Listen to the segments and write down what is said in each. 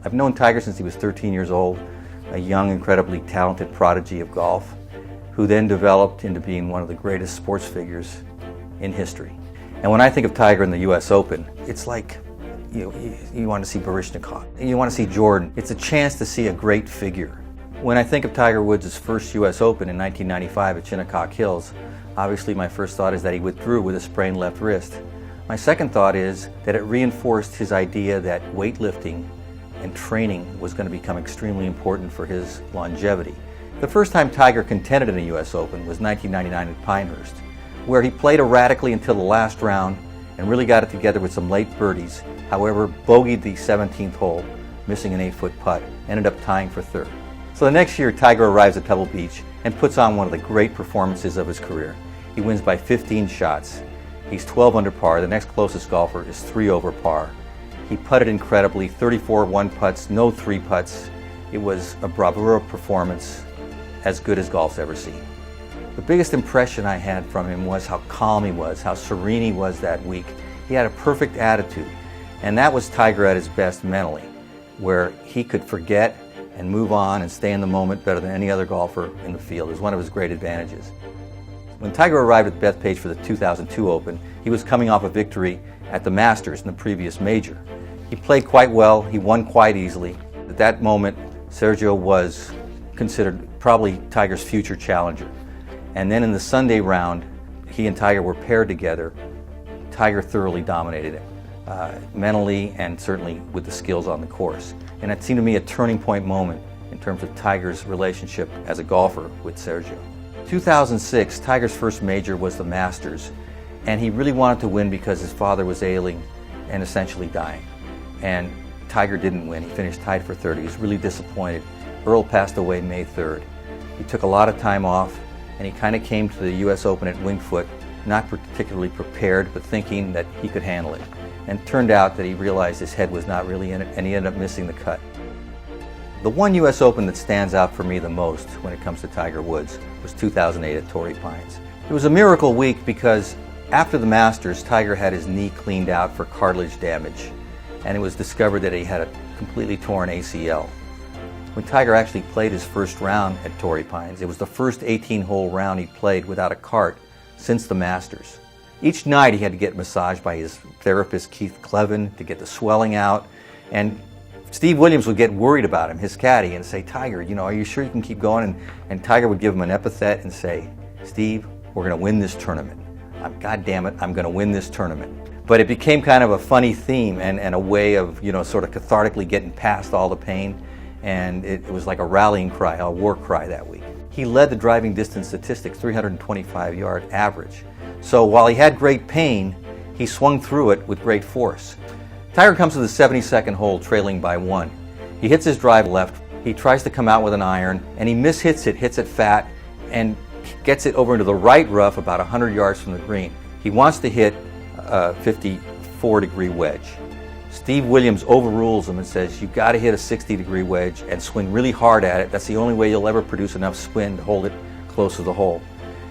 I've known Tiger since he was 13 years old, a young, incredibly talented prodigy of golf, who then developed into being one of the greatest sports figures in history. And when I think of Tiger in the U.S. Open, it's like you want to see Baryshnikov, you want to see Jordan. It's a chance to see a great figure. When I think of Tiger Woods' first U.S. Open in 1995 at Shinnecock Hills, obviously my first thought is that he withdrew with a sprained left wrist. My second thought is that it reinforced his idea that weightlifting and training was going to become extremely important for his longevity. The first time Tiger contended in a U.S. Open was 1999 at Pinehurst, where he played erratically until the last round and really got it together with some late birdies. However, bogeyed the 17th hole, missing an 8-foot putt, ended up tying for third. So the next year, Tiger arrives at Pebble Beach and puts on one of the great performances of his career. He wins by 15 shots. He's 12 under par. The next closest golfer is 3 over par. He putted incredibly, 34 one-putts, no 3-putts. It was a bravura performance, as good as golf's ever seen. The biggest impression I had from him was how calm he was, how serene he was that week. He had a perfect attitude, and that was Tiger at his best mentally, where he could forget and move on and stay in the moment better than any other golfer in the field. It was one of his great advantages. When Tiger arrived at Bethpage for the 2002 Open, he was coming off a victory at the Masters in the previous major. He played quite well, he won quite easily. At that moment, Sergio was considered probably Tiger's future challenger. And then in the Sunday round, he and Tiger were paired together. Tiger thoroughly dominated him, mentally and certainly with the skills on the course. And it seemed to me a turning point moment in terms of Tiger's relationship as a golfer with Sergio. 2006, Tiger's first major was the Masters, and he really wanted to win because his father was ailing and essentially dying. And Tiger didn't win. He finished tied for third. He was really disappointed. Earl passed away May 3rd. He took a lot of time off, and he kind of came to the U.S. Open at Winged Foot, not particularly prepared, but thinking that he could handle it. And it turned out that he realized his head was not really in it, and he ended up missing the cut. The one U.S. Open that stands out for me the most when it comes to Tiger Woods was 2008 at Torrey Pines. It was a miracle week because after the Masters, Tiger had his knee cleaned out for cartilage damage, and it was discovered that he had a completely torn ACL. When Tiger actually played his first round at Torrey Pines, it was the first 18-hole round he played without a cart since the Masters. Each night he had to get massaged by his therapist, Keith Clevin, to get the swelling out, and Steve Williams would get worried about him, his caddy, and say, Tiger, are you sure you can keep going? And Tiger would give him an epithet and say, Steve, we're going to win this tournament. God damn it, I'm going to win this tournament. But it became kind of a funny theme and a way of, sort of cathartically getting past all the pain. And it was like a rallying cry, a war cry that week. He led the driving distance statistics, 325-yard average. So while he had great pain, he swung through it with great force. Tiger comes to the 72nd hole trailing by 1. He hits his drive left. He tries to come out with an iron, and he mishits it, hits it fat, and gets it over into the right rough about 100 yards from the green. He wants to hit a 54-degree wedge. Steve Williams overrules him and says, you've got to hit a 60-degree wedge and swing really hard at it. That's the only way you'll ever produce enough spin to hold it close to the hole.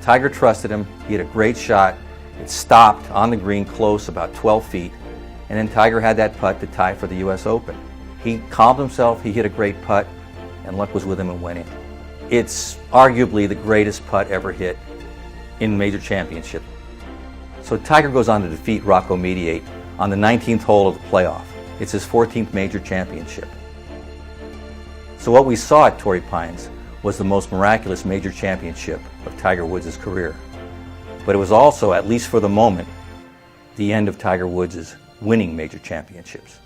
Tiger trusted him. He had a great shot. It stopped on the green close, about 12 feet. And then Tiger had that putt to tie for the U.S. Open. He calmed himself, he hit a great putt, and luck was with him and went in. It's arguably the greatest putt ever hit in major championship. So Tiger goes on to defeat Rocco Mediate on the 19th hole of the playoff. It's his 14th major championship. So what we saw at Torrey Pines was the most miraculous major championship of Tiger Woods' career. But it was also, at least for the moment, the end of Tiger Woods' winning major championships.